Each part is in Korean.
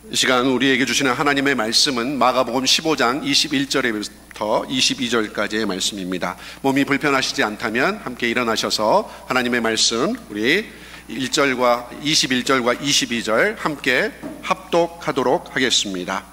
이 시간 우리에게 주시는 하나님의 말씀은 마가복음 15장 21절부터 22절까지의 말씀입니다. 몸이 불편하시지 않다면 함께 일어나셔서 하나님의 말씀 우리 1절과 21절과 22절 함께 합독하도록 하겠습니다.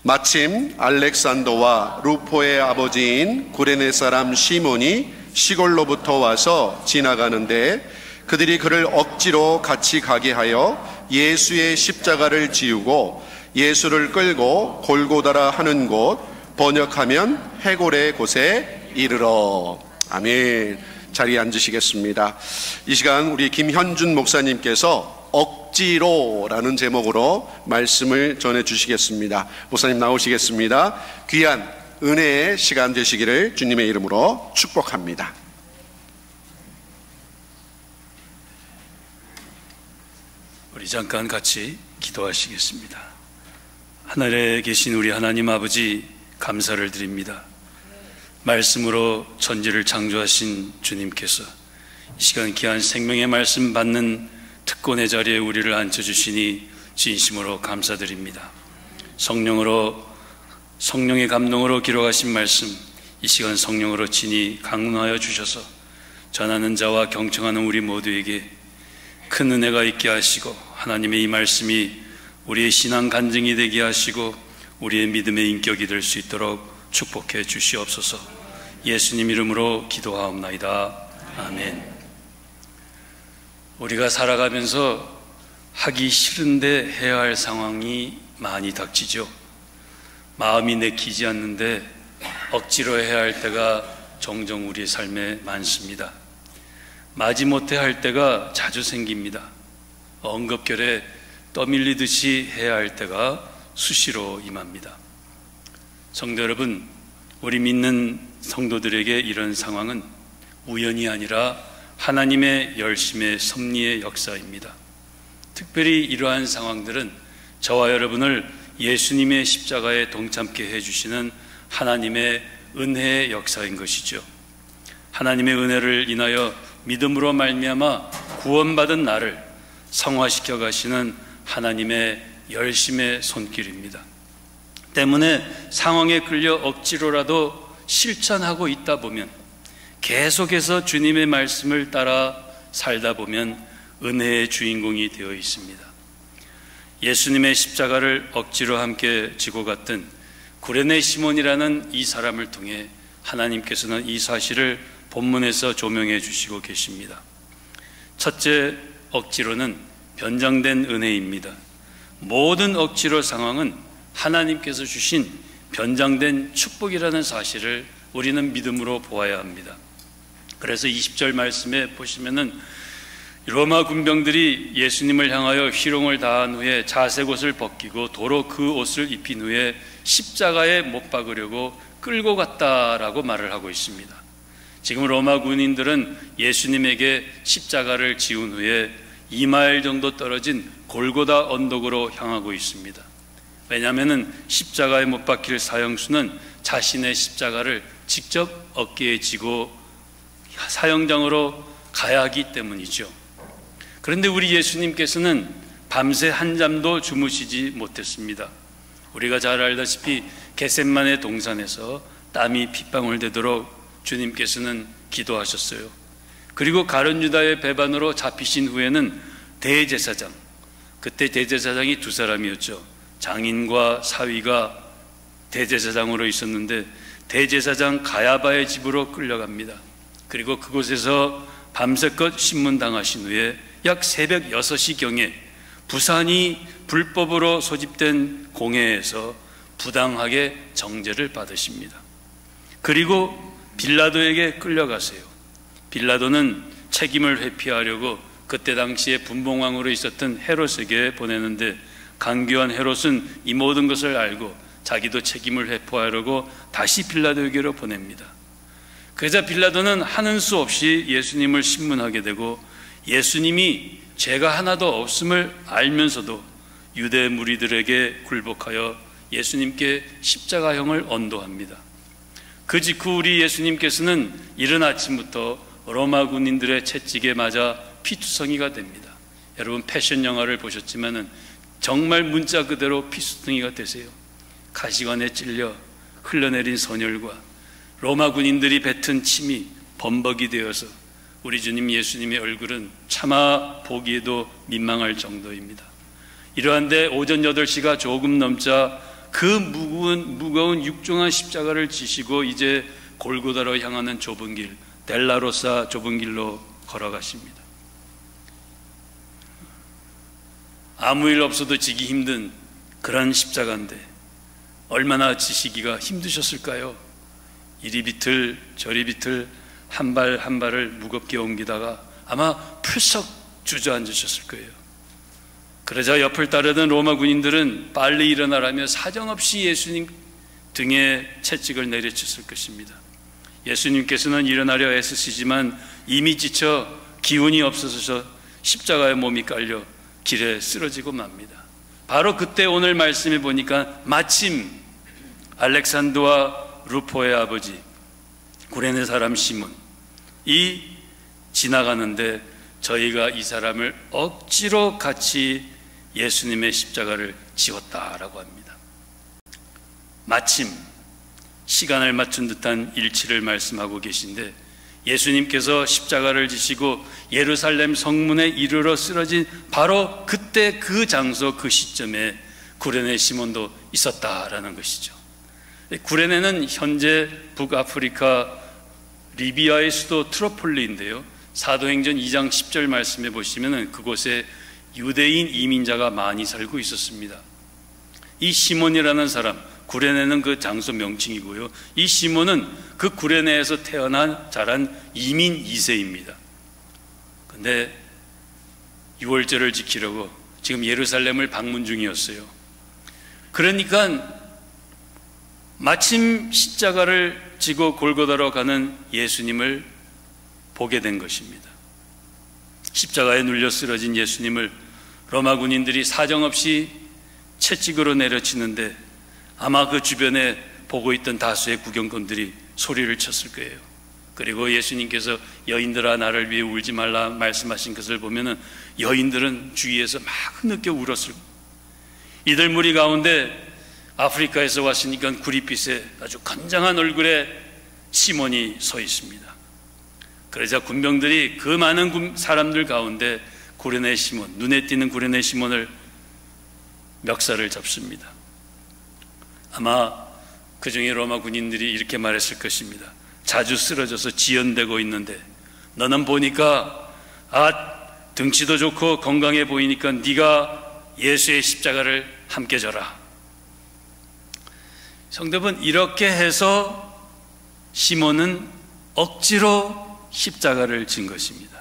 마침 알렉산더와 루포의 아버지인 구레네 사람 시몬이 시골로부터 와서 지나가는데 그들이 그를 억지로 같이 가게 하여 예수의 십자가를 지우고 예수를 끌고 골고다라 하는 곳, 번역하면 해골의 곳에 이르러. 아멘. 자리에 앉으시겠습니다. 이 시간 우리 김현준 목사님께서 억지로라는 제목으로 말씀을 전해 주시겠습니다. 목사님 나오시겠습니다. 귀한 은혜의 시간 되시기를 주님의 이름으로 축복합니다. 우리 잠깐 같이 기도하시겠습니다. 하늘에 계신 우리 하나님 아버지, 감사를 드립니다. 말씀으로 천지를 창조하신 주님께서 이 시간 귀한 생명의 말씀 받는 특권의 자리에 우리를 앉혀주시니 진심으로 감사드립니다. 성령의 감동으로 기록하신 말씀, 이 시간 성령으로 친히 강론하여 주셔서 전하는 자와 경청하는 우리 모두에게 큰 은혜가 있게 하시고, 하나님의 이 말씀이 우리의 신앙 간증이 되게 하시고 우리의 믿음의 인격이 될 수 있도록 축복해 주시옵소서. 예수님 이름으로 기도하옵나이다. 아멘. 우리가 살아가면서 하기 싫은데 해야 할 상황이 많이 닥치죠. 마음이 내키지 않는데 억지로 해야 할 때가 종종 우리의 삶에 많습니다. 마지못해 할 때가 자주 생깁니다. 엉겁결에 떠밀리듯이 해야 할 때가 수시로 임합니다. 성도 여러분, 우리 믿는 성도들에게 이런 상황은 우연이 아니라 하나님의 열심의 섭리의 역사입니다. 특별히 이러한 상황들은 저와 여러분을 예수님의 십자가에 동참케 해주시는 하나님의 은혜의 역사인 것이죠. 하나님의 은혜를 인하여 믿음으로 말미암아 구원받은 나를 성화시켜 가시는 하나님의 열심의 손길입니다. 때문에 상황에 끌려 억지로라도 실천하고 있다 보면, 계속해서 주님의 말씀을 따라 살다 보면 은혜의 주인공이 되어 있습니다. 예수님의 십자가를 억지로 함께 지고 갔던 구레네 시몬이라는 이 사람을 통해 하나님께서는 이 사실을 본문에서 조명해 주시고 계십니다. 첫째, 억지로는 변장된 은혜입니다. 모든 억지로 상황은 하나님께서 주신 변장된 축복이라는 사실을 우리는 믿음으로 보아야 합니다. 그래서 20절 말씀에 보시면은 로마 군병들이 예수님을 향하여 희롱을 다한 후에 자색 옷을 벗기고 도로 그 옷을 입힌 후에 십자가에 못 박으려고 끌고 갔다라고 말을 하고 있습니다. 지금 로마 군인들은 예수님에게 십자가를 지운 후에 2마일 정도 떨어진 골고다 언덕으로 향하고 있습니다. 왜냐하면 십자가에 못 박힐 사형수는 자신의 십자가를 직접 어깨에 지고 사형장으로 가야 하기 때문이죠. 그런데 우리 예수님께서는 밤새 한잠도 주무시지 못했습니다. 우리가 잘 알다시피 겟셋마네 동산에서 땀이 핏방울 되도록 주님께서는 기도하셨어요. 그리고 가룟 유다의 배반으로 잡히신 후에는 대제사장, 그때 대제사장이 두 사람이었죠. 장인과 사위가 대제사장으로 있었는데 대제사장 가야바의 집으로 끌려갑니다. 그리고 그곳에서 밤새껏 신문당하신 후에 약 새벽 6시경에 부산이 불법으로 소집된 공회에서 부당하게 정죄를 받으십니다. 그리고 빌라도에게 끌려가세요. 빌라도는 책임을 회피하려고 그때 당시에 분봉왕으로 있었던 헤롯에게 보내는데, 강교한 헤롯은 이 모든 것을 알고 자기도 책임을 회피하려고 다시 빌라도에게로 보냅니다. 그러자 빌라도는 하는 수 없이 예수님을 신문하게 되고, 예수님이 죄가 하나도 없음을 알면서도 유대 무리들에게 굴복하여 예수님께 십자가형을 언도합니다. 그 직후 우리 예수님께서는 이른 아침부터 로마 군인들의 채찍에 맞아 피투성이가 됩니다. 여러분 패션 영화를 보셨지만은 정말 문자 그대로 피수둥이가 되세요. 가시관에 찔려 흘러내린 선혈과 로마 군인들이 뱉은 침이 범벅이 되어서 우리 주님 예수님의 얼굴은 차마 보기에도 민망할 정도입니다. 이러한데 오전 8시가 조금 넘자 그 무거운 육중한 십자가를 지시고 이제 골고다로 향하는 좁은 길, 델라로사 좁은 길로 걸어가십니다. 아무 일 없어도 지기 힘든 그런 십자가인데 얼마나 지시기가 힘드셨을까요? 이리 비틀 저리 비틀 한 발 한 발을 무겁게 옮기다가 아마 풀썩 주저앉으셨을 거예요. 그러자 옆을 따르던 로마 군인들은 빨리 일어나라며 사정없이 예수님 등에 채찍을 내려쳤을 것입니다. 예수님께서는 일어나려 애쓰시지만 이미 지쳐 기운이 없어서 십자가에 몸이 깔려 길에 쓰러지고 맙니다. 바로 그때 오늘 말씀에 보니까 마침 알렉산더와 루포의 아버지 구레네 사람 시몬 이 지나가는데 저희가 이 사람을 억지로 같이 예수님의 십자가를 지웠다라고 합니다. 마침 시간을 맞춘 듯한 일치를 말씀하고 계신데 예수님께서 십자가를 지시고 예루살렘 성문에 이르러 쓰러진 바로 그때 그 장소 그 시점에 구레네 시몬도 있었다라는 것이죠. 구레네는 현재 북아프리카 리비아의 수도 트로폴리인데요, 사도행전 2장 10절 말씀에 보시면 그곳에 유대인 이민자가 많이 살고 있었습니다. 이 시몬이라는 사람, 구레네는 그 장소 명칭이고요, 이 시몬은 그 구레네에서 자란 이민 2세입니다. 근데 유월절을 지키려고 지금 예루살렘을 방문 중이었어요. 그러니까 마침 십자가를 지고 골고다로 가는 예수님을 보게 된 것입니다. 십자가에 눌려 쓰러진 예수님을 로마 군인들이 사정없이 채찍으로 내려치는데 아마 그 주변에 보고 있던 다수의 구경꾼들이 소리를 쳤을 거예요. 그리고 예수님께서 여인들아 나를 위해 울지 말라 말씀하신 것을 보면은 여인들은 주위에서 막 느껴 울었을 거예요. 이들 무리 가운데 아프리카에서 왔으니까 구릿빛에 아주 건장한 얼굴에 시몬이 서 있습니다. 그러자 군병들이 그 많은 사람들 가운데 구레네 시몬, 눈에 띄는 구레네 시몬을 멱살을 잡습니다. 아마 그 중에 로마 군인들이 이렇게 말했을 것입니다. 자주 쓰러져서 지연되고 있는데 너는 보니까 등치도 좋고 건강해 보이니까 네가 예수의 십자가를 함께 져라. 성도분, 이렇게 해서 시몬은 억지로 십자가를 진 것입니다.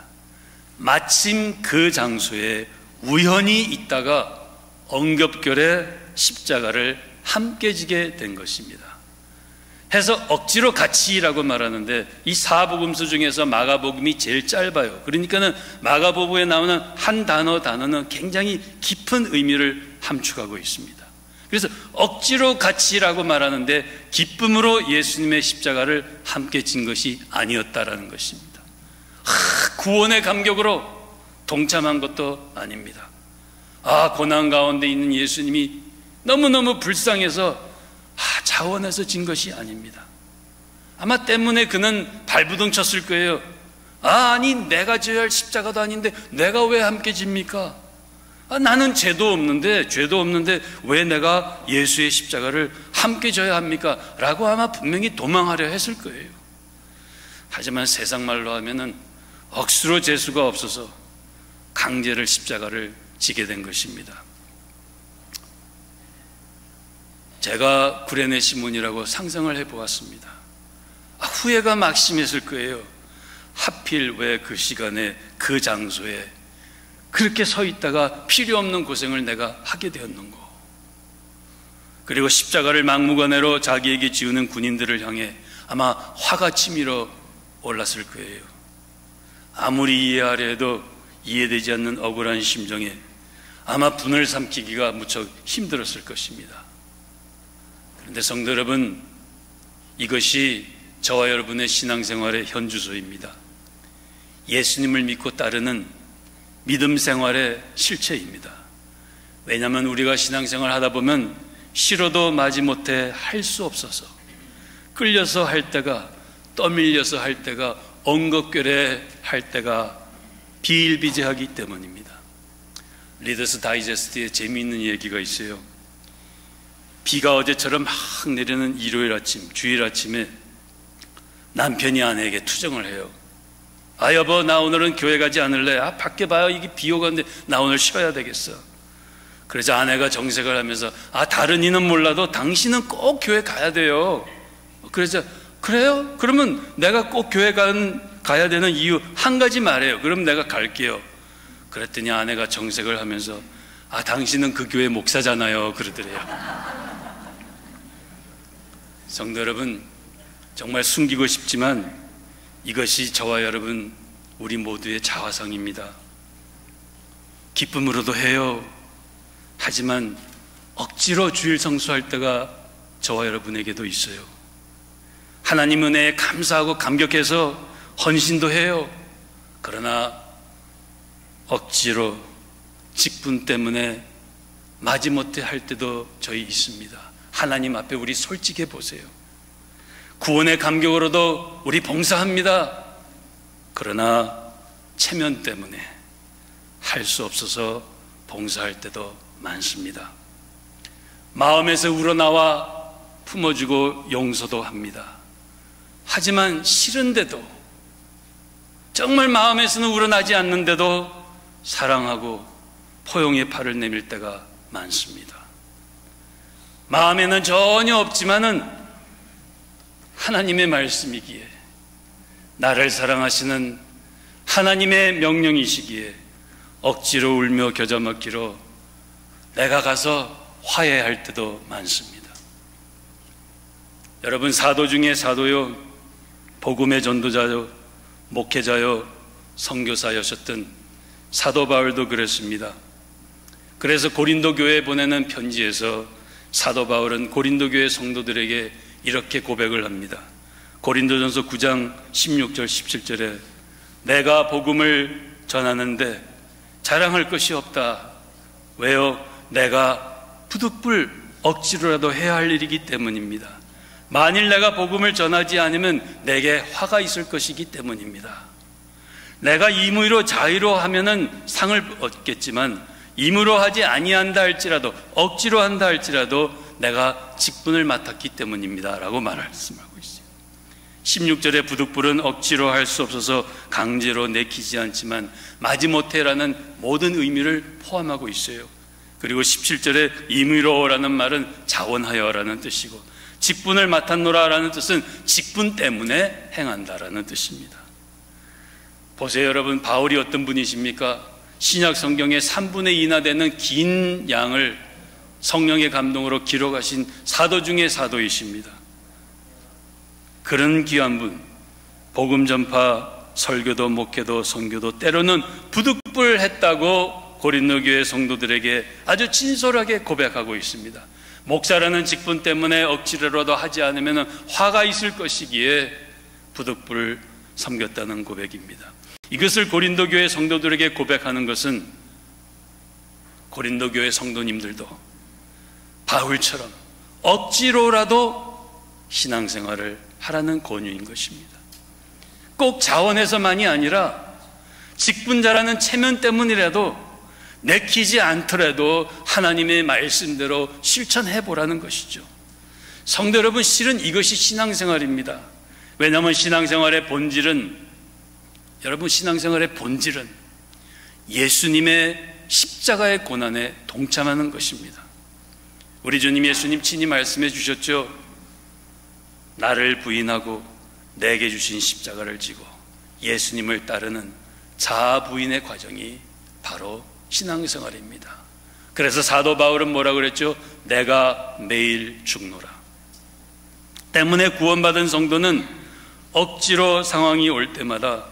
마침 그 장소에 우연히 있다가 엉겹결에 십자가를 함께 지게 된 것입니다. 해서 억지로 같이라고 말하는데 이 사복음서 중에서 마가복음이 제일 짧아요. 그러니까는 마가복음에 나오는 한 단어는 굉장히 깊은 의미를 함축하고 있습니다. 그래서 억지로 같이라고 말하는데 기쁨으로 예수님의 십자가를 함께 진 것이 아니었다라는 것입니다. 구원의 감격으로 동참한 것도 아닙니다. 고난 가운데 있는 예수님이 너무너무 불쌍해서 자원해서 진 것이 아닙니다. 아마 때문에 그는 발부둥 쳤을 거예요. 아니 내가 져야 할 십자가도 아닌데 내가 왜 함께 집니까? 나는 죄도 없는데 왜 내가 예수의 십자가를 함께 져야 합니까? 라고 아마 분명히 도망하려 했을 거예요. 하지만 세상 말로 하면은 억수로 재수가 없어서 강제를 십자가를 지게 된 것입니다. 제가 구레네 시몬이라고 상상을 해보았습니다. 후회가 막심했을 거예요. 하필 왜 그 시간에 그 장소에 그렇게 서 있다가 필요 없는 고생을 내가 하게 되었는고. 그리고 십자가를 막무가내로 자기에게 지우는 군인들을 향해 아마 화가 치밀어 올랐을 거예요. 아무리 이해하려 해도 이해되지 않는 억울한 심정에 아마 분을 삼키기가 무척 힘들었을 것입니다. 그런데 성도 여러분, 이것이 저와 여러분의 신앙생활의 현주소입니다. 예수님을 믿고 따르는 믿음 생활의 실체입니다. 왜냐하면 우리가 신앙생활 하다 보면 싫어도 마지못해 할 수 없어서, 끌려서 할 때가, 떠밀려서 할 때가, 엉겁결에 할 때가 비일비재하기 때문입니다. 리더스 다이제스트에 재미있는 얘기가 있어요. 비가 어제처럼 막 내리는 일요일 아침, 주일 아침에 남편이 아내에게 투정을 해요. 아 여보, 나 오늘은 교회 가지 않을래? 아 밖에 봐요, 이게 비 오고 있는데 나 오늘 쉬어야 되겠어. 그래서 아내가 정색을 하면서, 아 다른 이는 몰라도 당신은 꼭 교회 가야 돼요. 그래서 그래요? 그러면 내가 꼭 교회 가야 되는 이유 한 가지 말해요. 그럼 내가 갈게요. 그랬더니 아내가 정색을 하면서, 아 당신은 그 교회 목사잖아요, 그러더래요. 성도 여러분, 정말 숨기고 싶지만 이것이 저와 여러분 우리 모두의 자화상입니다. 기쁨으로도 해요. 하지만 억지로 주일 성수할 때가 저와 여러분에게도 있어요. 하나님 은혜에 감사하고 감격해서 헌신도 해요. 그러나 억지로 직분 때문에 마지못해 할 때도 저희 있습니다. 하나님 앞에 우리 솔직해 보세요. 구원의 감격으로도 우리 봉사합니다. 그러나 체면 때문에 할 수 없어서 봉사할 때도 많습니다. 마음에서 우러나와 품어주고 용서도 합니다. 하지만 싫은데도, 정말 마음에서는 우러나지 않는데도 사랑하고 포용의 팔을 내밀 때가 많습니다. 마음에는 전혀 없지만은 하나님의 말씀이기에, 나를 사랑하시는 하나님의 명령이시기에 억지로 울며 겨자 먹기로 내가 가서 화해할 때도 많습니다. 여러분, 사도 중에 사도요, 복음의 전도자요, 목회자요, 선교사였었던 사도 바울도 그랬습니다. 그래서 고린도 교회에 보내는 편지에서 사도 바울은 고린도 교회 성도들에게 이렇게 고백을 합니다. 고린도전서 9장 16절 17절에 내가 복음을 전하는데 자랑할 것이 없다. 왜요? 내가 부득불 억지로라도 해야 할 일이기 때문입니다. 만일 내가 복음을 전하지 않으면 내게 화가 있을 것이기 때문입니다. 내가 임의로 자의로 하면은 상을 얻겠지만 임의로 하지 아니한다 할지라도, 억지로 한다 할지라도 내가 직분을 맡았기 때문입니다 라고 말씀하고 있어요. 16절에 부득불은 억지로 할 수 없어서 강제로 내키지 않지만 마지못해라는 모든 의미를 포함하고 있어요. 그리고 17절에 임의로라는 말은 자원하여라는 뜻이고, 직분을 맡았노라라는 뜻은 직분 때문에 행한다라는 뜻입니다. 보세요 여러분, 바울이 어떤 분이십니까? 신약 성경의 3분의 2나 되는 긴 양을 성령의 감동으로 기록하신 사도 중에 사도이십니다. 그런 귀한 분, 복음 전파, 설교도 목회도 선교도 때로는 부득불했다고 고린도 교회 성도들에게 아주 진솔하게 고백하고 있습니다. 목사라는 직분 때문에 억지로라도 하지 않으면 화가 있을 것이기에 부득불 섬겼다는 고백입니다. 이것을 고린도 교회 성도들에게 고백하는 것은 고린도 교회 성도님들도 바울처럼 억지로라도 신앙생활을 하라는 권유인 것입니다. 꼭 자원에서만이 아니라 직분자라는 체면 때문이라도 내키지 않더라도 하나님의 말씀대로 실천해 보라는 것이죠. 성도 여러분, 실은 이것이 신앙생활입니다. 왜냐하면 신앙생활의 본질은, 여러분 신앙생활의 본질은 예수님의 십자가의 고난에 동참하는 것입니다. 우리 주님 예수님 친히 말씀해 주셨죠. 나를 부인하고 내게 주신 십자가를 지고 예수님을 따르는 자아 부인의 과정이 바로 신앙생활입니다. 그래서 사도 바울은 뭐라고 그랬죠? 내가 매일 죽노라. 때문에 구원받은 성도는 억지로 상황이 올 때마다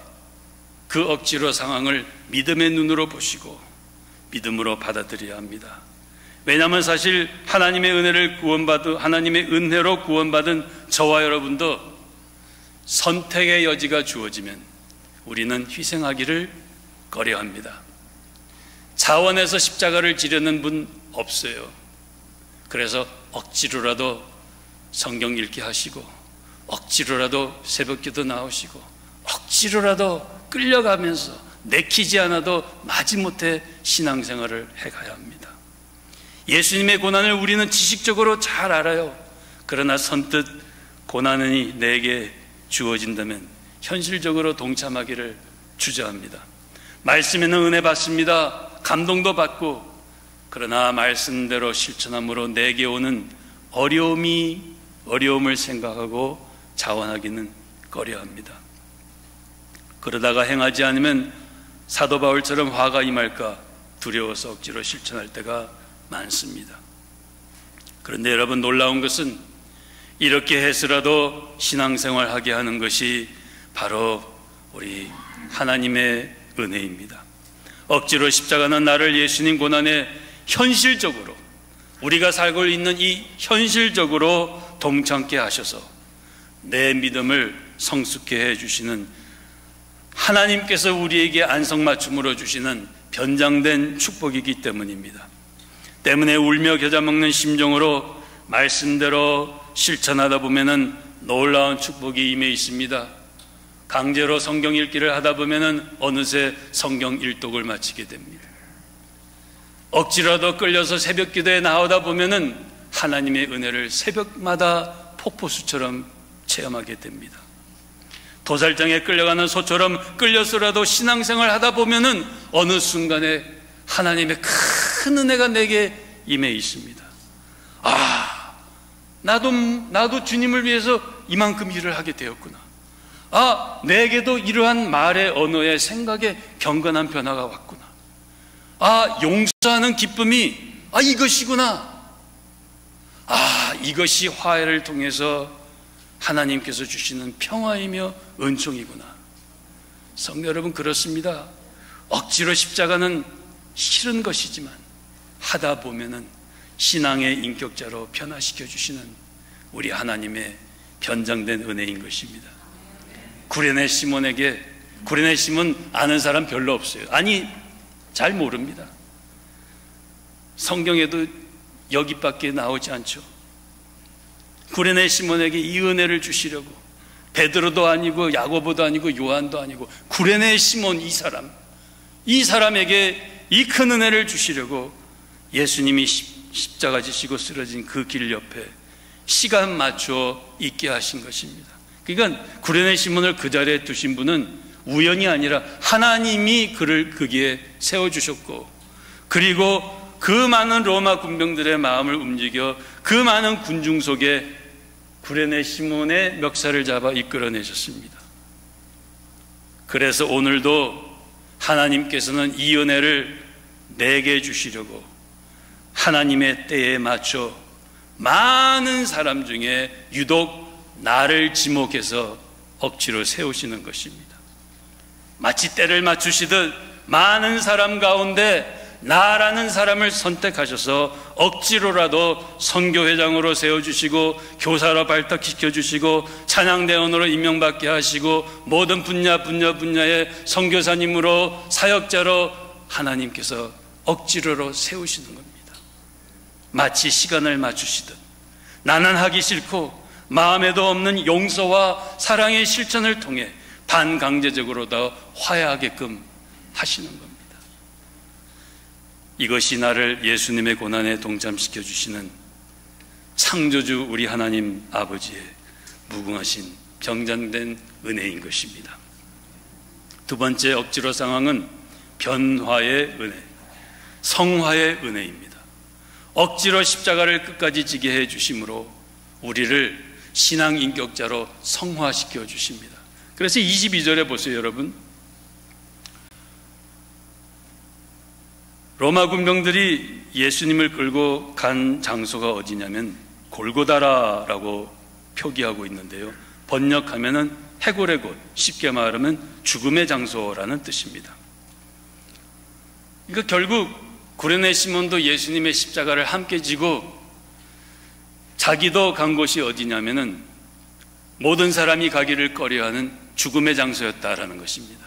그 억지로 상황을 믿음의 눈으로 보시고 믿음으로 받아들여야 합니다. 왜냐하면 사실 하나님의 은혜로 구원받은 저와 여러분도 선택의 여지가 주어지면 우리는 희생하기를 꺼려합니다. 자원에서 십자가를 지르는 분 없어요. 그래서 억지로라도 성경 읽게 하시고, 억지로라도 새벽기도 나오시고, 억지로라도 끌려가면서 내키지 않아도 마지못해 신앙생활을 해가야 합니다. 예수님의 고난을 우리는 지식적으로 잘 알아요. 그러나 선뜻 고난이 내게 주어진다면 현실적으로 동참하기를 주저합니다. 말씀에는 은혜 받습니다. 감동도 받고, 그러나 말씀대로 실천함으로 내게 오는 어려움을 생각하고 자원하기는 꺼려합니다. 그러다가 행하지 않으면 사도 바울처럼 화가 임할까 두려워서 억지로 실천할 때가 많습니다. 그런데 여러분, 놀라운 것은 이렇게 해서라도 신앙생활하게 하는 것이 바로 우리 하나님의 은혜입니다. 억지로 십자가는 나를 예수님 고난에 현실적으로, 우리가 살고 있는 이 현실적으로 동참케 하셔서 내 믿음을 성숙케 해주시는, 하나님께서 우리에게 안성맞춤으로 주시는 변장된 축복이기 때문입니다. 때문에 울며 겨자 먹는 심정으로 말씀대로 실천하다 보면은 놀라운 축복이 임해 있습니다. 강제로 성경 읽기를 하다 보면은 어느새 성경 일독을 마치게 됩니다. 억지라도 끌려서 새벽 기도에 나오다 보면은 하나님의 은혜를 새벽마다 폭포수처럼 체험하게 됩니다. 도살장에 끌려가는 소처럼 끌려서라도 신앙생활 하다 보면은 어느 순간에 하나님의 큰 은혜가 내게 임해 있습니다. 나도 주님을 위해서 이만큼 일을 하게 되었구나. 내게도 이러한 말의 언어의 생각에 경건한 변화가 왔구나. 용서하는 기쁨이 이것이구나. 이것이 화해를 통해서 하나님께서 주시는 평화이며 은총이구나. 성도 여러분, 그렇습니다. 억지로 십자가는 싫은 것이지만 하다 보면은 신앙의 인격자로 변화시켜 주시는 우리 하나님의 변장된 은혜인 것입니다. 구레네 시몬에게, 구레네 시몬 아는 사람 별로 없어요. 잘 모릅니다. 성경에도 여기밖에 나오지 않죠. 구레네 시몬에게 이 은혜를 주시려고, 베드로도 아니고 야고보도 아니고 요한도 아니고 구레네 시몬, 이 사람에게 이 큰 은혜를 주시려고 예수님이 십자가 지시고 쓰러진 그 길 옆에 시간 맞춰 있게 하신 것입니다. 그러니까 구레네 시몬을 그 자리에 두신 분은 우연이 아니라 하나님이 그를 거기에 세워주셨고, 그리고 그 많은 로마 군병들의 마음을 움직여 그 많은 군중 속에 구레네 시몬의 멱살을 잡아 이끌어내셨습니다. 그래서 오늘도 하나님께서는 이 은혜를 내게 주시려고 하나님의 때에 맞춰 많은 사람 중에 유독 나를 지목해서 억지로 세우시는 것입니다. 마치 때를 맞추시듯 많은 사람 가운데 나라는 사람을 선택하셔서 억지로라도 선교회장으로 세워주시고, 교사로 발탁시켜주시고, 찬양대원으로 임명받게 하시고, 모든 분야의 선교사님으로, 사역자로 하나님께서 억지로로 세우시는 겁니다. 마치 시간을 맞추시듯 나는 하기 싫고 마음에도 없는 용서와 사랑의 실천을 통해 반강제적으로 더 화해하게끔 하시는 겁니다. 이것이 나를 예수님의 고난에 동참시켜 주시는 창조주 우리 하나님 아버지의 무궁하신 병장된 은혜인 것입니다. 두 번째 억지로 상황은 변화의 은혜, 성화의 은혜입니다. 억지로 십자가를 끝까지 지게 해 주심으로 우리를 신앙 인격자로 성화시켜 주십니다. 그래서 22절에 보세요, 여러분. 로마 군병들이 예수님을 끌고 간 장소가 어디냐면 골고다라라고 표기하고 있는데요, 번역하면은 해골의 곳, 쉽게 말하면 죽음의 장소라는 뜻입니다. 그러니까 결국 구레네 시몬도 예수님의 십자가를 함께 지고 자기도 간 곳이 어디냐면은 모든 사람이 가기를 꺼려하는 죽음의 장소였다라는 것입니다.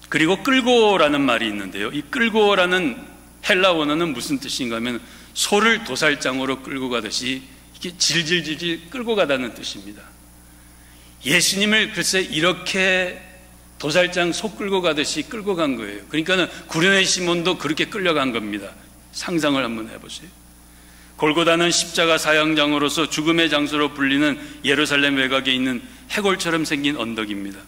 그리고 끌고라는 말이 있는데요, 이 끌고라는 헬라 원어는 무슨 뜻인가 하면 소를 도살장으로 끌고 가듯이 이렇게 질질질질 끌고 가다는 뜻입니다. 예수님을 글쎄 이렇게 도살장 소 끌고 가듯이 끌고 간 거예요. 그러니까는 구레네 시몬도 그렇게 끌려간 겁니다. 상상을 한번 해보세요. 골고다는 십자가 사형장으로서 죽음의 장소로 불리는 예루살렘 외곽에 있는 해골처럼 생긴 언덕입니다.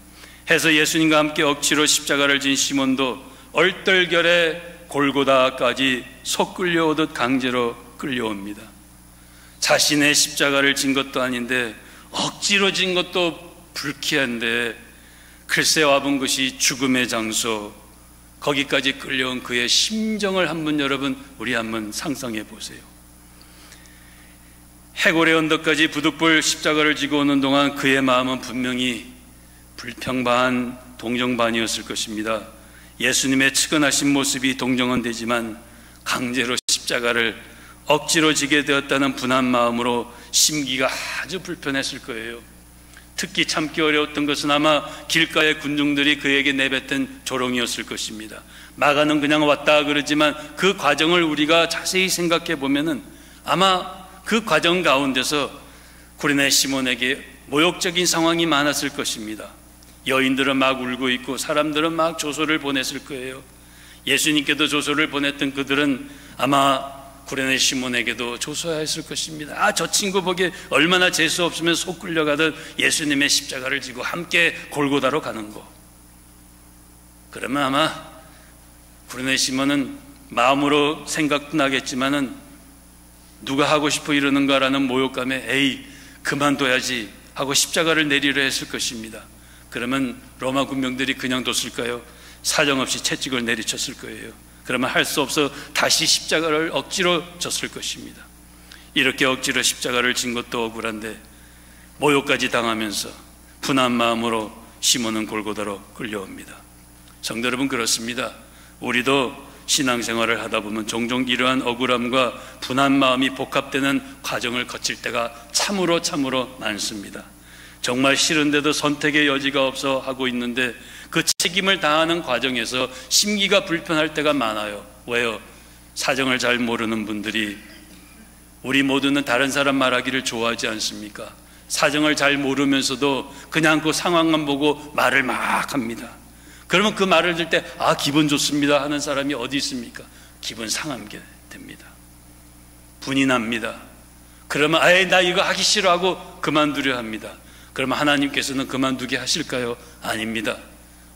해서 예수님과 함께 억지로 십자가를 진 시몬도 얼떨결에 골고다까지 소 끌려오듯 강제로 끌려옵니다. 자신의 십자가를 진 것도 아닌데 억지로 진 것도 불쾌한데 글쎄 와본 것이 죽음의 장소, 거기까지 끌려온 그의 심정을 한번 여러분 우리 한번 상상해 보세요. 해골의 언덕까지 부득불 십자가를 지고 오는 동안 그의 마음은 분명히 불평 반 동정 반이었을 것입니다. 예수님의 측은하신 모습이 동정은 되지만 강제로 십자가를 억지로 지게 되었다는 분한 마음으로 심기가 아주 불편했을 거예요. 특히 참기 어려웠던 것은 아마 길가의 군중들이 그에게 내뱉은 조롱이었을 것입니다. 마가는 그냥 왔다 그러지만 그 과정을 우리가 자세히 생각해 보면은 아마 그 과정 가운데서 구레네 시몬에게 모욕적인 상황이 많았을 것입니다. 여인들은 막 울고 있고 사람들은 막 조소를 보냈을 거예요. 예수님께도 조소를 보냈던 그들은 아마 구레네 시몬에게도 조소했을 것입니다. 아, 저 친구 보기에 얼마나 재수 없으면 속 끌려가듯 예수님의 십자가를 지고 함께 골고다로 가는 거. 그러면 아마 구레네 시몬은 마음으로 생각도 나겠지만은 누가 하고 싶어 이러는가라는 모욕감에 에이 그만둬야지 하고 십자가를 내리려 했을 것입니다. 그러면 로마 군병들이 그냥 뒀을까요? 사정없이 채찍을 내리쳤을 거예요. 그러면 할 수 없어 다시 십자가를 억지로 졌을 것입니다. 이렇게 억지로 십자가를 진 것도 억울한데 모욕까지 당하면서 분한 마음으로 시몬은 골고다로 끌려옵니다. 성도 여러분, 그렇습니다. 우리도 신앙생활을 하다 보면 종종 이러한 억울함과 분한 마음이 복합되는 과정을 거칠 때가 참으로 많습니다. 정말 싫은데도 선택의 여지가 없어 하고 있는데 그 책임을 다하는 과정에서 심기가 불편할 때가 많아요. 왜요? 사정을 잘 모르는 분들이, 우리 모두는 다른 사람 말하기를 좋아하지 않습니까? 사정을 잘 모르면서도 그냥 그 상황만 보고 말을 막 합니다. 그러면 그 말을 들을 때 아, 기분 좋습니다 하는 사람이 어디 있습니까? 기분 상하게 됩니다. 분이 납니다. 그러면 아예 나 이거 하기 싫어하고 그만두려 합니다. 그러면 하나님께서는 그만두게 하실까요? 아닙니다.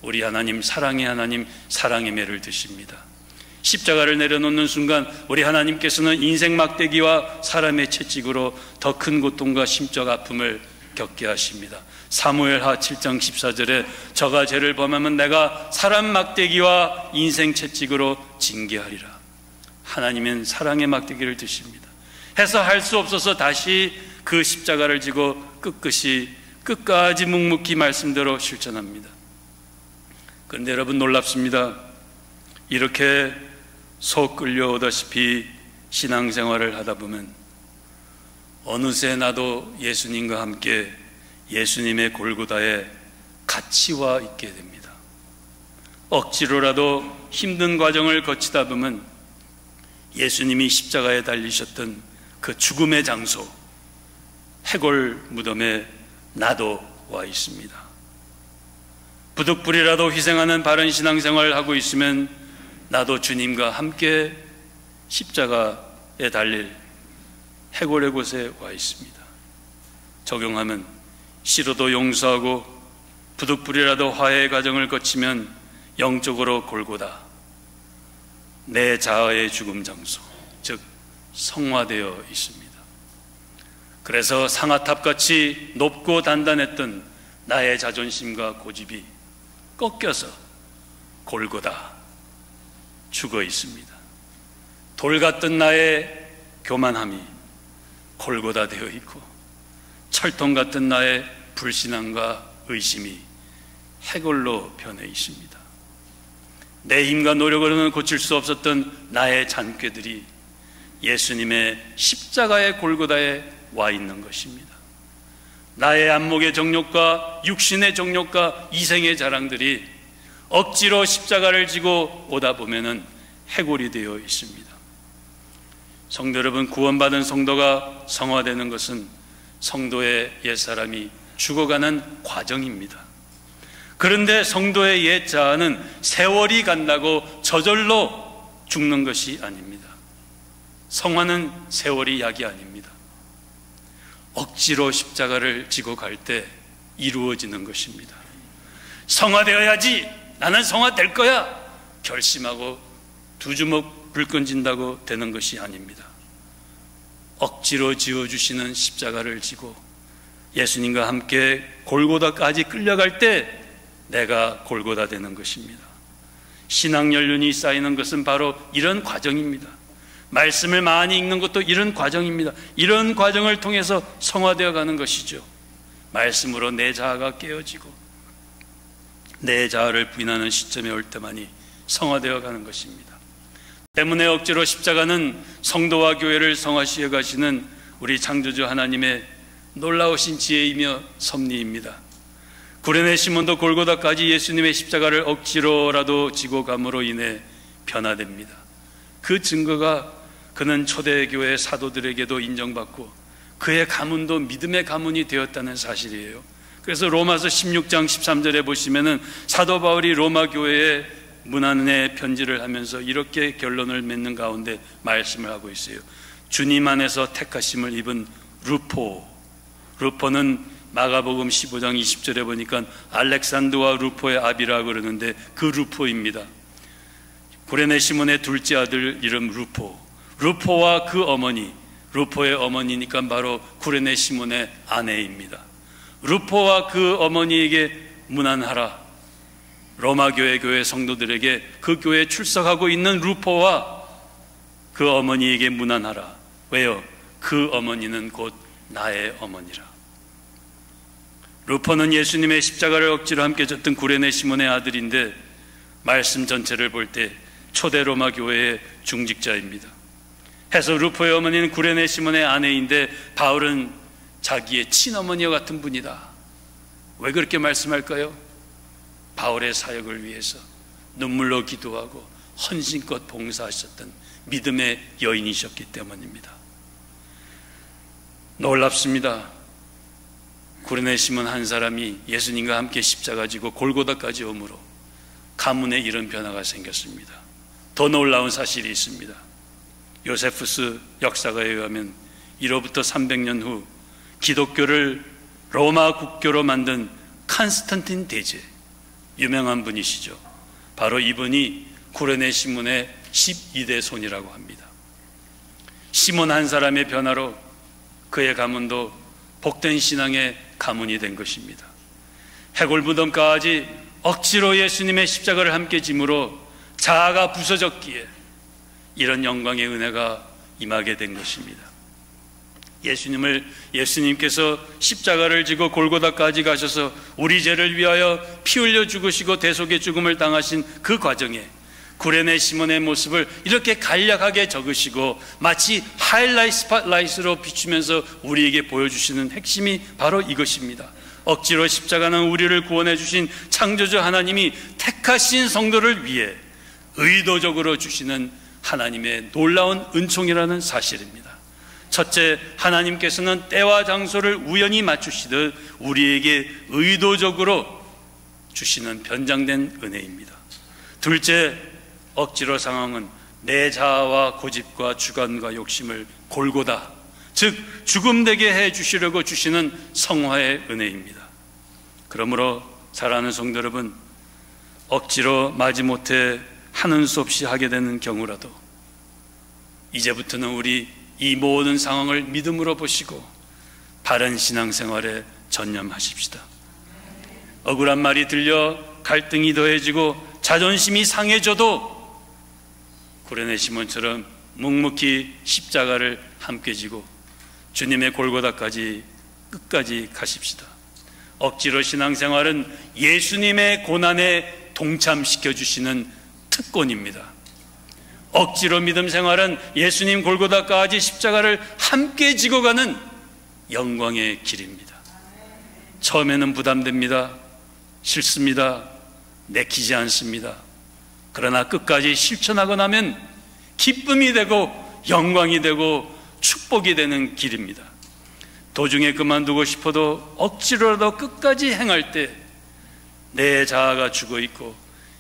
우리 하나님, 사랑의 하나님, 사랑의 매를 드십니다. 십자가를 내려놓는 순간 우리 하나님께서는 인생 막대기와 사람의 채찍으로 더 큰 고통과 심적 아픔을 겪게 하십니다. 사무엘하 7장 14절에 저가 죄를 범하면 내가 사람 막대기와 인생 채찍으로 징계하리라. 하나님은 사랑의 막대기를 드십니다. 해서 할 수 없어서 다시 그 십자가를 지고 끝까지 묵묵히 말씀대로 실천합니다. 그런데 여러분, 놀랍습니다. 이렇게 속 끌려오다시피 신앙생활을 하다 보면 어느새 나도 예수님과 함께 예수님의 골고다에 같이 와 있게 됩니다. 억지로라도 힘든 과정을 거치다 보면 예수님이 십자가에 달리셨던 그 죽음의 장소, 해골 무덤에 나도 와 있습니다. 부득불이라도 희생하는 바른 신앙생활을 하고 있으면 나도 주님과 함께 십자가에 달릴 해골의 곳에 와 있습니다. 적용하면 싫어도 용서하고 부득불이라도 화해의 과정을 거치면 영적으로 골고다, 내 자아의 죽음 장소, 즉 성화되어 있습니다. 그래서 상아탑같이 높고 단단했던 나의 자존심과 고집이 꺾여서 골고다 죽어 있습니다. 돌 같던 나의 교만함이 골고다 되어 있고, 철통 같은 나의 불신앙과 의심이 해골로 변해 있습니다. 내 힘과 노력으로는 고칠 수 없었던 나의 잔꾀들이 예수님의 십자가의 골고다에 와 있는 것입니다. 나의 안목의 정욕과 육신의 정욕과 이생의 자랑들이 억지로 십자가를 지고 오다 보면은 해골이 되어 있습니다. 성도 여러분, 구원받은 성도가 성화되는 것은 성도의 옛사람이 죽어가는 과정입니다. 그런데 성도의 옛 자아는 세월이 간다고 저절로 죽는 것이 아닙니다. 성화는 세월이 약이 아닙니다. 억지로 십자가를 지고 갈 때 이루어지는 것입니다. 성화되어야지, 나는 성화될 거야 결심하고 두 주먹 불끈 진다고 되는 것이 아닙니다. 억지로 지어주시는 십자가를 지고 예수님과 함께 골고다까지 끌려갈 때 내가 골고다 되는 것입니다. 신앙 연륜이 쌓이는 것은 바로 이런 과정입니다. 말씀을 많이 읽는 것도 이런 과정입니다. 이런 과정을 통해서 성화되어 가는 것이죠. 말씀으로 내 자아가 깨어지고 내 자아를 부인하는 시점에 올 때만이 성화되어 가는 것입니다. 때문에 억지로 십자가는 성도와 교회를 성화시켜 가시는 우리 창조주 하나님의 놀라우신 지혜이며 섭리입니다. 구레네 시몬도 골고다까지 예수님의 십자가를 억지로라도 지고 감으로 인해 변화됩니다. 그 증거가 그는 초대교회 사도들에게도 인정받고 그의 가문도 믿음의 가문이 되었다는 사실이에요. 그래서 로마서 16장 13절에 보시면은 사도 바울이 로마 교회에 문안의 편지를 하면서 이렇게 결론을 맺는 가운데 말씀을 하고 있어요. 주님 안에서 택하심을 입은 루포는 마가복음 15장 20절에 보니까 알렉산드와 루포의 아비라고 그러는데 그 루포입니다. 구레네 시몬의 둘째 아들 이름 루포와 그 어머니, 루포의 어머니니까 바로 구레네 시몬의 아내입니다. 루포와 그 어머니에게 문안하라. 로마 교회 성도들에게 그 교회에 출석하고 있는 루포와 그 어머니에게 문안하라. 왜요? 그 어머니는 곧 나의 어머니라. 루포는 예수님의 십자가를 억지로 함께 졌던 구레네 시몬의 아들인데 말씀 전체를 볼 때 초대 로마 교회의 중직자입니다. 해서 루포의 어머니는 구레네 시몬의 아내인데 바울은 자기의 친어머니와 같은 분이다. 왜 그렇게 말씀할까요? 바울의 사역을 위해서 눈물로 기도하고 헌신껏 봉사하셨던 믿음의 여인이셨기 때문입니다. 놀랍습니다. 구레네 시몬 한 사람이 예수님과 함께 십자가 지고 골고다까지 오므로 가문에 이런 변화가 생겼습니다. 더 놀라운 사실이 있습니다. 요세푸스 역사가에 의하면 이로부터 300년 후 기독교를 로마 국교로 만든 칸스탄틴 대제, 유명한 분이시죠. 바로 이분이 구레네 시몬의 12대 손이라고 합니다. 시몬 한 사람의 변화로 그의 가문도 복된 신앙의 가문이 된 것입니다. 해골 무덤까지 억지로 예수님의 십자가를 함께 짐으로 자아가 부서졌기에 이런 영광의 은혜가 임하게 된 것입니다. 예수님께서 십자가를 지고 골고다까지 가셔서 우리 죄를 위하여 피 흘려 죽으시고 대속의 죽음을 당하신 그 과정에 구레네 시몬의 모습을 이렇게 간략하게 적으시고 마치 하이라이트 스팟라이트로 비추면서 우리에게 보여주시는 핵심이 바로 이것입니다. 억지로 십자가는 우리를 구원해 주신 창조주 하나님이 택하신 성도를 위해 의도적으로 주시는 하나님의 놀라운 은총이라는 사실입니다. 첫째, 하나님께서는 때와 장소를 우연히 맞추시듯 우리에게 의도적으로 주시는 변장된 은혜입니다. 둘째, 억지로 상황은 내 자아와 고집과 주관과 욕심을 골고다, 즉 죽음되게 해 주시려고 주시는 성화의 은혜입니다. 그러므로 사랑하는 성도 여러분, 억지로 마지못해 하는 수 없이 하게 되는 경우라도 이제부터는 우리 이 모든 상황을 믿음으로 보시고 바른 신앙생활에 전념하십시다. 억울한 말이 들려 갈등이 더해지고 자존심이 상해져도 구레네 시몬처럼 묵묵히 십자가를 함께 지고 주님의 골고다까지 끝까지 가십시다. 억지로 신앙생활은 예수님의 고난에 동참시켜 주시는 특권입니다. 억지로 믿음 생활은 예수님 골고다까지 십자가를 함께 지고 가는 영광의 길입니다. 처음에는 부담됩니다. 싫습니다. 내키지 않습니다. 그러나 끝까지 실천하고 나면 기쁨이 되고 영광이 되고 축복이 되는 길입니다. 도중에 그만두고 싶어도 억지로라도 끝까지 행할 때 내 자아가 죽어 있고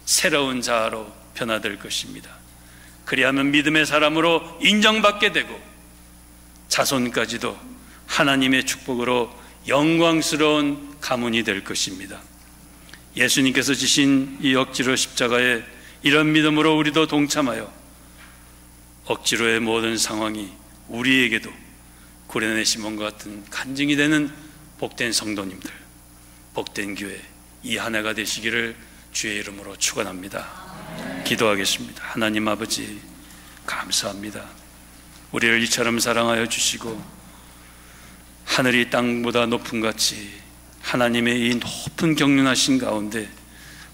새로운 자아로 변화될 것입니다. 그리하면 믿음의 사람으로 인정받게 되고 자손까지도 하나님의 축복으로 영광스러운 가문이 될 것입니다. 예수님께서 지신 이 억지로 십자가에 이런 믿음으로 우리도 동참하여 억지로의 모든 상황이 우리에게도 구레네 시몬과 같은 간증이 되는 복된 성도님들, 복된 교회 이 한 해가 되시기를 주의 이름으로 축원합니다. 기도하겠습니다. 하나님 아버지 감사합니다. 우리를 이처럼 사랑하여 주시고 하늘이 땅보다 높은 같이 하나님의 이 높은 경륜하신 가운데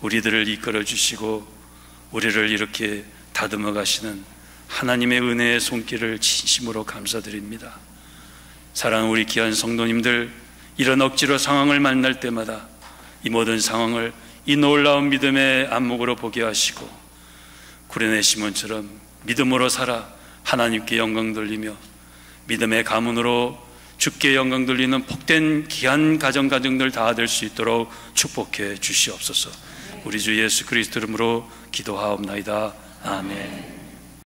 우리들을 이끌어 주시고 우리를 이렇게 다듬어 가시는 하나님의 은혜의 손길을 진심으로 감사드립니다. 사랑하는 우리 귀한 성도님들, 이런 억지로 상황을 만날 때마다 이 모든 상황을 이 놀라운 믿음의 안목으로 보게 하시고 구레네 시몬처럼 믿음으로 살아 하나님께 영광 돌리며 믿음의 가문으로 주께 영광 돌리는 복된 귀한 가정들 다 얻을 수 있도록 축복해 주시옵소서. 우리 주 예수 그리스도 이름으로 기도하옵나이다. 아멘.